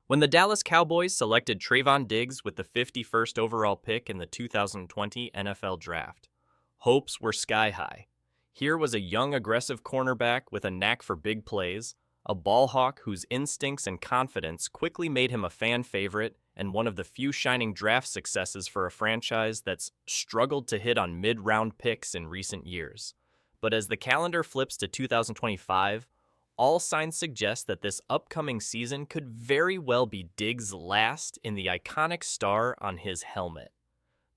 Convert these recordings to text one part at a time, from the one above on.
When the Dallas Cowboys selected Trevon Diggs with the 51st overall pick in the 2020 NFL Draft, hopes were sky high. Here was a young, aggressive cornerback with a knack for big plays, a ball hawk whose instincts and confidence quickly made him a fan favorite and one of the few shining draft successes for a franchise that's struggled to hit on mid-round picks in recent years. But as the calendar flips to 2025, all signs suggest that this upcoming season could very well be Diggs' last in the iconic star on his helmet.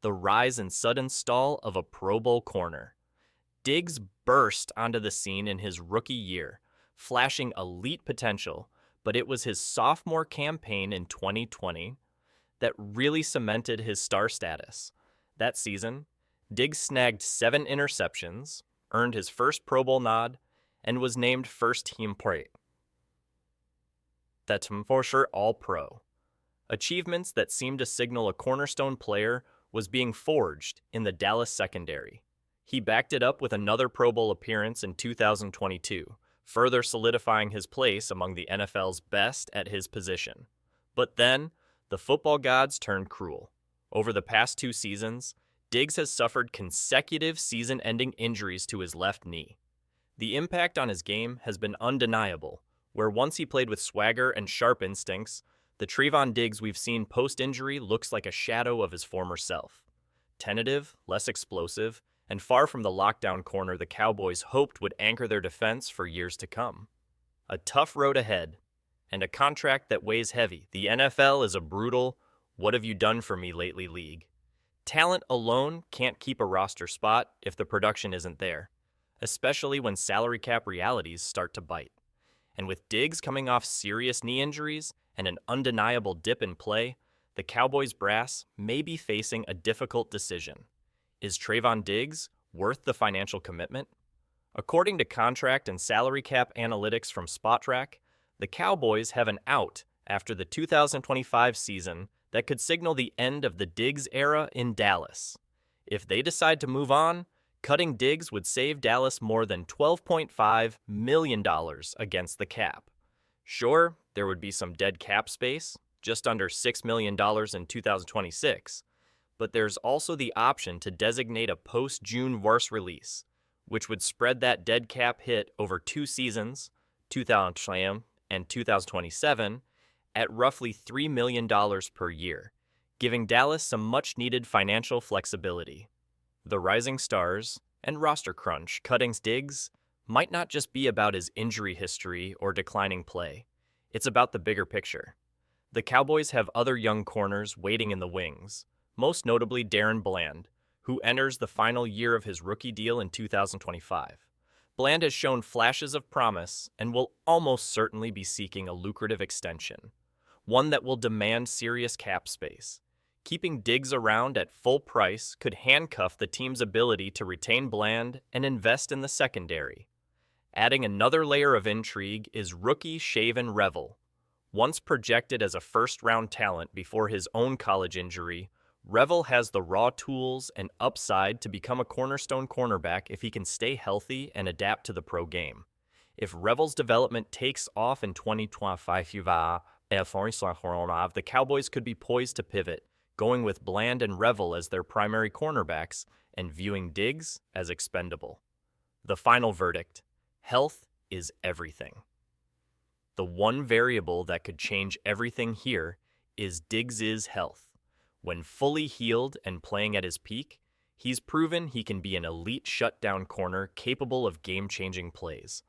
The rise and sudden stall of a Pro Bowl corner. Diggs burst onto the scene in his rookie year, flashing elite potential, but it was his sophomore campaign in 2020 that really cemented his star status. That season, Diggs snagged 7 interceptions, earned his first Pro Bowl nod, and was named first team play. That's for sure All-Pro. Achievements that seemed to signal a cornerstone player was being forged in the Dallas secondary. He backed it up with another Pro Bowl appearance in 2022, further solidifying his place among the NFL's best at his position. But then, the football gods turned cruel. Over the past 2 seasons, Diggs has suffered consecutive season-ending injuries to his left knee. The impact on his game has been undeniable, where once he played with swagger and sharp instincts, the Trevon Diggs we've seen post-injury looks like a shadow of his former self. Tentative, less explosive, and far from the lockdown corner the Cowboys hoped would anchor their defense for years to come. A tough road ahead, and a contract that weighs heavy. The NFL is a brutal, what-have-you-done-for-me-lately league. Talent alone can't keep a roster spot if the production isn't there, especially when salary cap realities start to bite. And with Diggs coming off serious knee injuries and an undeniable dip in play, the Cowboys brass may be facing a difficult decision. Is Trevon Diggs worth the financial commitment? According to contract and salary cap analytics from SpotTrack, the Cowboys have an out after the 2025 season that could signal the end of the Diggs era in Dallas. If they decide to move on, cutting Diggs would save Dallas more than $12.5 million against the cap. Sure, there would be some dead cap space, just under $6 million in 2026, but there's also the option to designate a post-June worse release, which would spread that dead cap hit over 2 seasons, 2020 and 2027, at roughly $3 million per year, giving Dallas some much-needed financial flexibility. The rising stars and roster crunch cutting Diggs might not just be about his injury history or declining play. It's about the bigger picture. The Cowboys have other young corners waiting in the wings, most notably DaRon Bland, who enters the final year of his rookie deal in 2025. Bland has shown flashes of promise and will almost certainly be seeking a lucrative extension, one that will demand serious cap space. Keeping Diggs around at full price could handcuff the team's ability to retain Bland and invest in the secondary. Adding another layer of intrigue is rookie Shavon Revel. Once projected as a first-round talent before his own college injury, Revel has the raw tools and upside to become a cornerstone cornerback if he can stay healthy and adapt to the pro game. If Revel's development takes off in 2025, the Cowboys could be poised to pivot, going with Bland and Revel as their primary cornerbacks and viewing Diggs as expendable. The final verdict: health is everything. The one variable that could change everything here is Diggs' health. When fully healed and playing at his peak, he's proven he can be an elite shutdown corner capable of game-changing plays.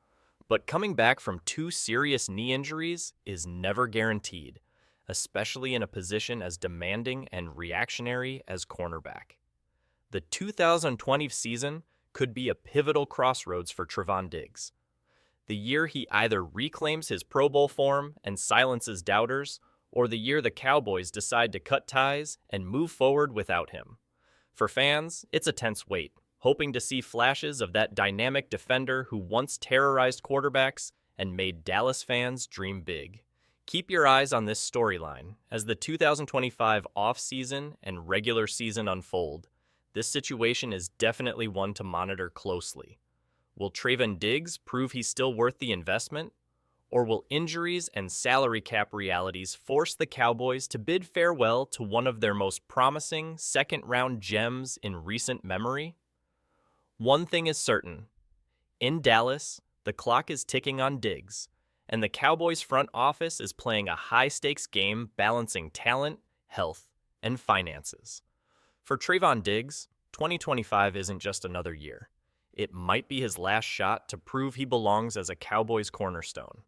But coming back from 2 serious knee injuries is never guaranteed, especially in a position as demanding and reactionary as cornerback. The 2020 season could be a pivotal crossroads for Trevon Diggs. The year he either reclaims his Pro Bowl form and silences doubters, or the year the Cowboys decide to cut ties and move forward without him. For fans, it's a tense wait, hoping to see flashes of that dynamic defender who once terrorized quarterbacks and made Dallas fans dream big. Keep your eyes on this storyline as the 2025 offseason and regular season unfold. This situation is definitely one to monitor closely. Will Trevon Diggs prove he's still worth the investment? Or will injuries and salary cap realities force the Cowboys to bid farewell to one of their most promising second-round gems in recent memory? One thing is certain. In Dallas, the clock is ticking on Diggs, and the Cowboys front office is playing a high-stakes game balancing talent, health, and finances. For Trevon Diggs, 2025 isn't just another year. It might be his last shot to prove he belongs as a Cowboys cornerstone.